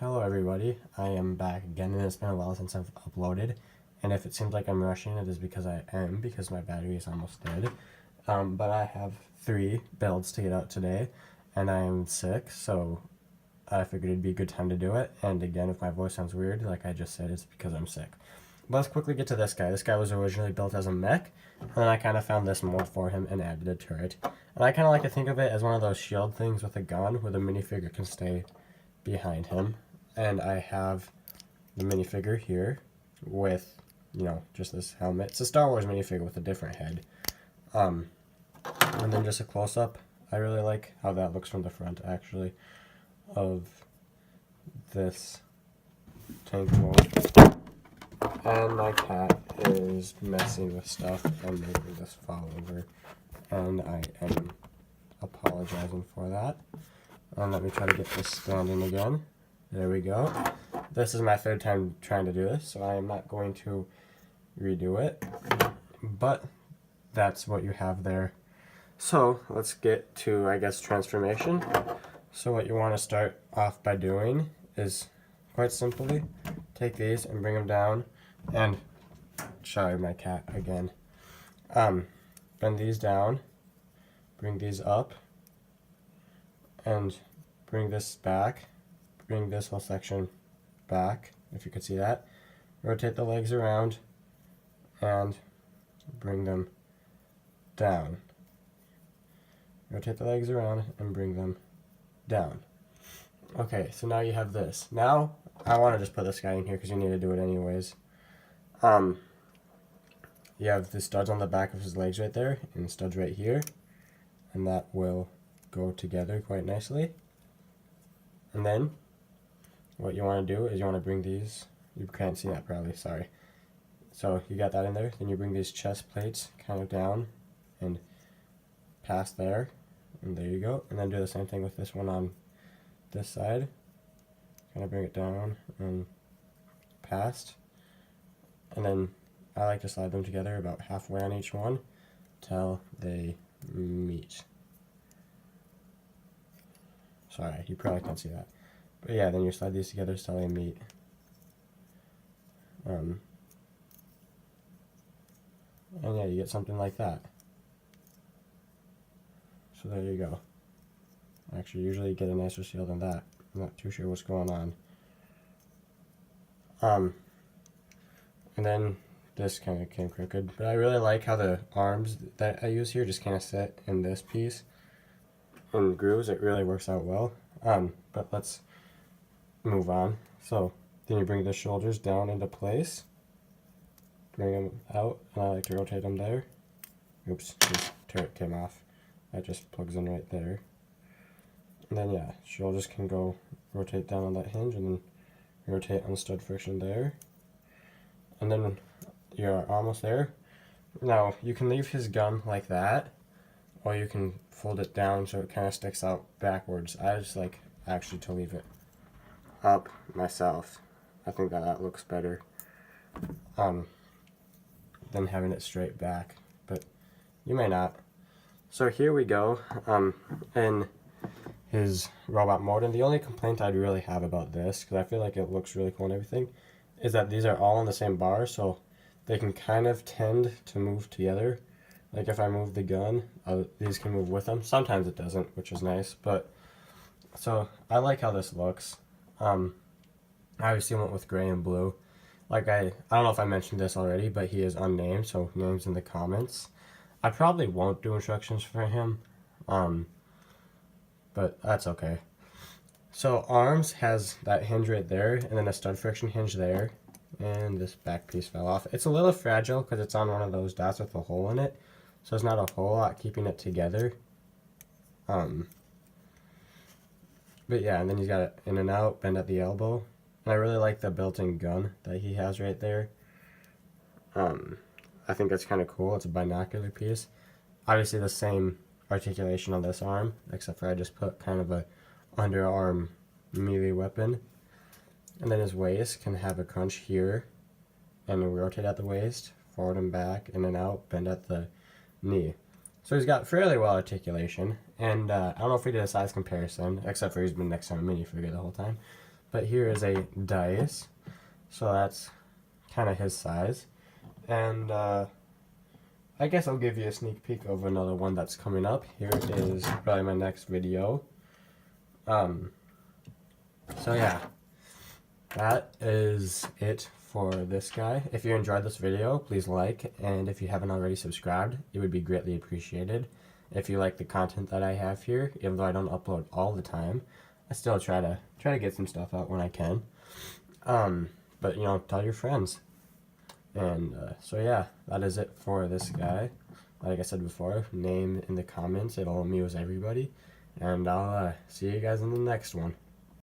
Hello everybody, I am back again and it's been a while since I've uploaded, and if it seems like I'm rushing it is because I am, because my battery is almost dead. But I have 3 builds to get out today and I am sick, so I figured it'd be a good time to do it. And again, if my voice sounds weird, like I just said, it's because I'm sick. But let's quickly get to this guy. This guy was originally built as a mech, and then I kind of found this mold for him and added a turret. And I kind of like to think of it as one of those shield things with a gun where the minifigure can stay behind him. And I have the minifigure here with, just this helmet. It's a Star Wars minifigure with a different head. And then just a close-up. I really like how that looks from the front, actually, of this tank mold. And my cat is messing with stuff and making this fall over. And I am apologizing for that. And let me try to get this standing again. There we go. This is my 3rd time trying to do this, so I am not going to redo it. But that's what you have there. So let's get to, I guess, transformation. So what you want to start off by doing is, quite simply, take these and bring them down. And, sorry, my cat again. Bend these down, bring these up, and bring this back, bring this whole section back, if you could see that. Rotate the legs around, and bring them down. Rotate the legs around, and bring them down. Okay, so now you have this. Now, I want to just put this guy in here because you need to do it anyways. You have the studs on the back of his legs right there, and studs right here, and that will go together quite nicely. And then, what you want to do is you want to bring these, you can't see that probably, sorry. So you got that in there, then you bring these chest plates kind of down and past there, and there you go. And then do the same thing with this one on this side. Kind of bring it down and past. And then I like to slide them together about halfway on each one till they meet. Sorry, you probably can't see that. But yeah, then you slide these together till they meet. And yeah, you get something like that. So there you go. Actually, usually you get a nicer seal than that. I'm not too sure what's going on. And then this kind of came crooked, but I really like how the arms that I use here just kind of sit in this piece and grooves. It really works out well. But let's move on. So then you bring the shoulders down into place, bring them out, and I like to rotate them there. Oops, this turret came off. That just plugs in right there. And then yeah, shoulders can go rotate down on that hinge, and then rotate on the stud friction there. And then you're almost there. Now, you can leave his gun like that, or you can fold it down so it kind of sticks out backwards. I just like actually to leave it up myself. I think that looks better than having it straight back, but you may not. So here we go in his robot mode, and the only complaint I'd really have about this, because I feel like it looks really cool and everything, is that these are all on the same bar, so they can kind of tend to move together. Like if I move the gun, these can move with them. Sometimes it doesn't, which is nice, but so I like how this looks. I obviously went with gray and blue. Like I don't know if I mentioned this already, but he is unnamed, so names in the comments. I probably won't do instructions for him, but that's okay. So arms has that hinge right there, and then a stud friction hinge there, and this back piece fell off. It's a little fragile because it's on one of those dots with a hole in it, so it's not a whole lot keeping it together. But yeah, and then he's got it in and out, bend at the elbow, and I really like the built-in gun that he has right there. I think that's kind of cool. It's a binocular piece. Obviously the same articulation on this arm, except for I just put kind of a underarm melee weapon. And then his waist can have a crunch here, and rotate at the waist, forward and back, in and out, bend at the knee. So he's got fairly well articulation, and I don't know if we did a size comparison, except for he's been next to a minifigure the whole time. But here is a dice, so that's kind of his size. And I guess I'll give you a sneak peek of another one that's coming up. Here is probably my next video. So yeah, that is it for this guy. If you enjoyed this video, please like, and if you haven't already subscribed, it would be greatly appreciated. If you like the content that I have here, even though I don't upload all the time, I still try to get some stuff out when I can. But you know, tell your friends. And so yeah, that is it for this guy. Like I said before, name in the comments, it'll amuse everybody. And I'll see you guys in the next one.